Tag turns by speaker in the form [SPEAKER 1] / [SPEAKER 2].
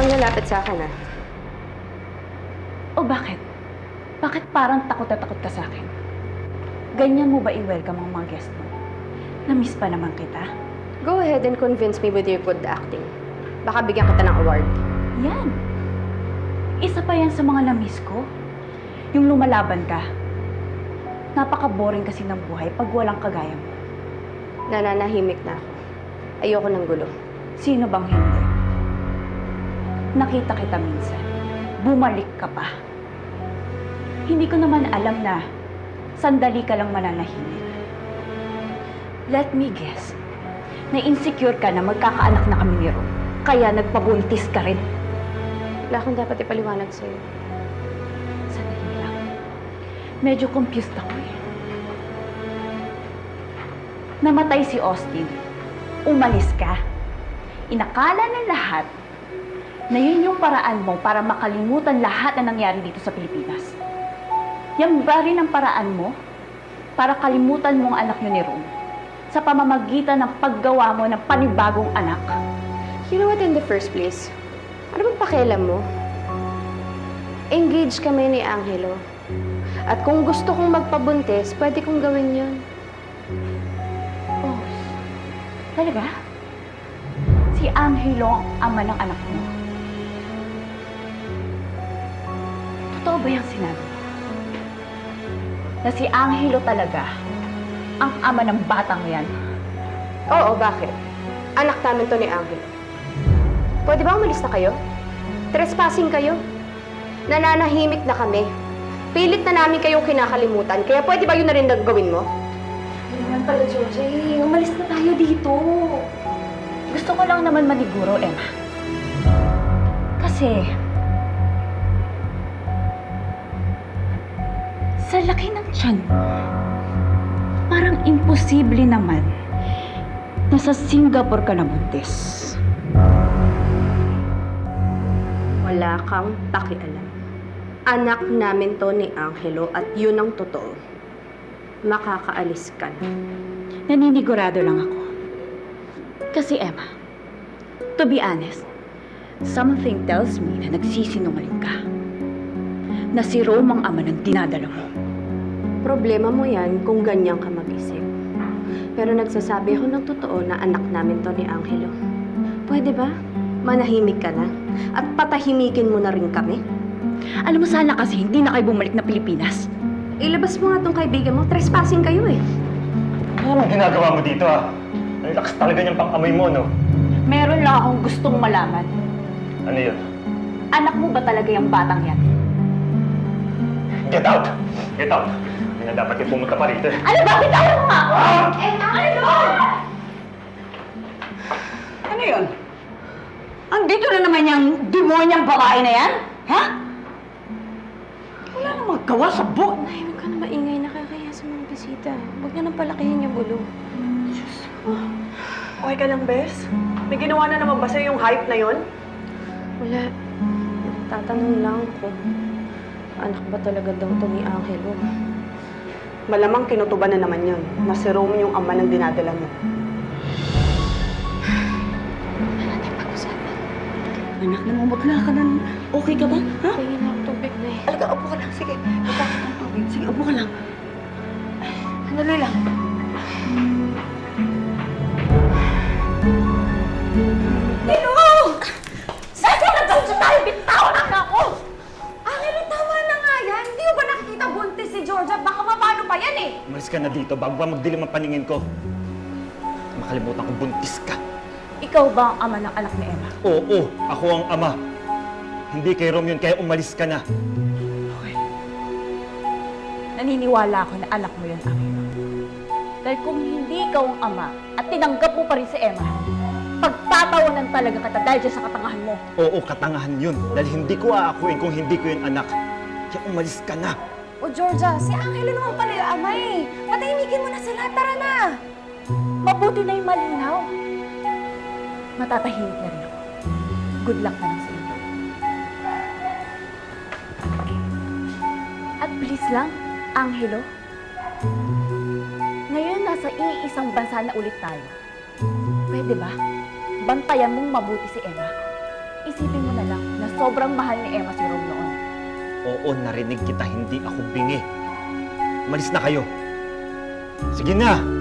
[SPEAKER 1] kang lalapit sa akin, ah.
[SPEAKER 2] O bakit? Bakit parang takot na takot ka sa akin? Ganyan mo ba i-welcome ang mga guest mo? Na-miss pa naman kita.
[SPEAKER 1] Go ahead and convince me with your good acting. Baka bigyan kita ng award.
[SPEAKER 2] Yan. Isa pa yan sa mga na-miss ko. Yung lumalaban ka. Napaka-boring kasi ng buhay pag walang kagaya mo.
[SPEAKER 1] Nananahimik na ako. Ayoko ng gulo.
[SPEAKER 2] Sino bang hindi? Nakita kita minsan. Bumalik ka pa. Hindi ko naman alam na sandali ka lang mananahimik. Let me guess. Na-insecure ka na magkakaanak na kami ni Ro. Kaya nagpabuntis ka rin.
[SPEAKER 1] Wala akong dapat ipaliwanag sa'yo.
[SPEAKER 2] Sandali lang. Medyo confused ako eh. Namatay si Austin. Umalis ka. Inakala ng lahat na yun yung paraan mo para makalimutan lahat na nangyari dito sa Pilipinas. Yan ba rin ang paraan mo para kalimutan mo ang anak niyo ni Ron sa pamamagitan ng paggawa mo ng panibagong anak?
[SPEAKER 1] You know what, in the first place? Ano bang pakialam mo? Engaged kami ni Angelo. At kung gusto kong magpabuntis, pwede kong gawin yun.
[SPEAKER 2] Oh, talaga? Si Angelo ang ama ng anak mo. Totoo ba yung sinabi mo? Na si Angelo talaga ang ama ng batang yan?
[SPEAKER 1] Oo, bakit? Anak namin to ni Angelo. Pwede ba umalis na kayo? Trespassing kayo? Nananahimik na kami. Pilit na namin kayong kinakalimutan, kaya pwede ba yun na rin gawin mo?
[SPEAKER 2] Ano naman pala, Georgie? Umalis na tayo dito. Gusto ko lang naman maniguro, Emma. Kasi sa laki ng tiyan mo, parang imposible naman na sa Singapore ka nabuntis.
[SPEAKER 1] Wala kang pakialam. Anak namin to ni Angelo at yun ang totoo. Makakaalis ka na.
[SPEAKER 2] Naninigurado lang ako. Kasi Emma, to be honest, something tells me na nagsisinungaling ka. Na si Rome ang ama ng dinadala mo.
[SPEAKER 1] Problema mo yan kung ganyan ka mag-isip. Pero nagsasabi ako ng totoo na anak namin to ni Angelo. Pwede ba? Manahimik ka na. At patahimikin mo na rin kami.
[SPEAKER 2] Alam mo, sana kasi hindi na kayo bumalik na Pilipinas.
[SPEAKER 1] Ilabas mo nga tong kaibigan mo. Trespassing kayo eh.
[SPEAKER 3] Anong ginagawa mo dito, ah? Ang lakas talaga niyang pang-amoy mo, no?
[SPEAKER 2] Meron lang akong gustong malaman.
[SPEAKER 3] Ano yun?
[SPEAKER 2] Anak mo ba talaga yung batang yan?
[SPEAKER 3] Get out! Get out! Hindi na dapat kayo pumunta pa rito.
[SPEAKER 2] Ano ba? Bitawan mo nga ako! Ano?
[SPEAKER 4] Ano yun? Andito na naman yung demonyang babae na yan? Ha? Wala namang gawa sa buo.
[SPEAKER 1] Nay, huwag ka na maingay. Nakakaya sa mga bisita. Huwag na nang palakihin yung gulo.
[SPEAKER 4] Okay ka lang, Bes? May ginawa na naman ba sa'yo yung hype na yon?
[SPEAKER 1] Wala. Tatanong lang kung anak ba talaga daw to ni Angelo.
[SPEAKER 4] Malamang kinutuban na naman yun, na si Rome yung ama ng dinadala mo.
[SPEAKER 1] Ano natin pag-usapan?
[SPEAKER 4] Anak, namumutla ka na. Okay ka ba? Ha?
[SPEAKER 1] Tingin ako tubig na eh.
[SPEAKER 4] Alaga, upo ka lang. Sige, napakit ng tubig. Sige, upo ka lang.
[SPEAKER 1] Sandali lang.
[SPEAKER 2] Nino! Saan ka nagpunta tayo? Bitawan na ako!
[SPEAKER 5] Angelo, tama na nga yan. Hindi mo ba nakikita buntis si Georgia? Baka mapano pa yan eh.
[SPEAKER 3] Umalis ka na dito bago pa magdilim ang paningin ko. Makalimutan ko buntis ka.
[SPEAKER 2] Ikaw ba ang ama ng anak ni Emma?
[SPEAKER 3] Oo, ako ang ama. Hindi kay Rom yun, kaya umalis ka na.
[SPEAKER 2] Okay. Naniniwala ako na anak mo yun, Angelo. Dahil kung hindi ikaw ang ama at tinanggap mo pa rin si Emma, pagtatawanan talaga kita dahil dyan sa katangahan mo.
[SPEAKER 3] Oo, katangahan yun. Dahil hindi ko aakuin kung hindi ko yun anak. Kaya umalis ka na.
[SPEAKER 5] O Georgia, si Angelo naman pala yung ama eh. Patahimikin mo na sila. Tara na.
[SPEAKER 2] Mabuti na yung malinaw. Matatahimik na rin ako. Good luck na lang sa inyo. At please lang, Angelo. Ngayon nasa iisang bansa na ulit tayo. Pwede ba? Bantayan mong mabuti si Emma. isipin mo na lang na sobrang mahal ni Emma si Rome noon.
[SPEAKER 3] Oo, narinig kita, hindi ako bingi. Umalis na kayo. Sige na!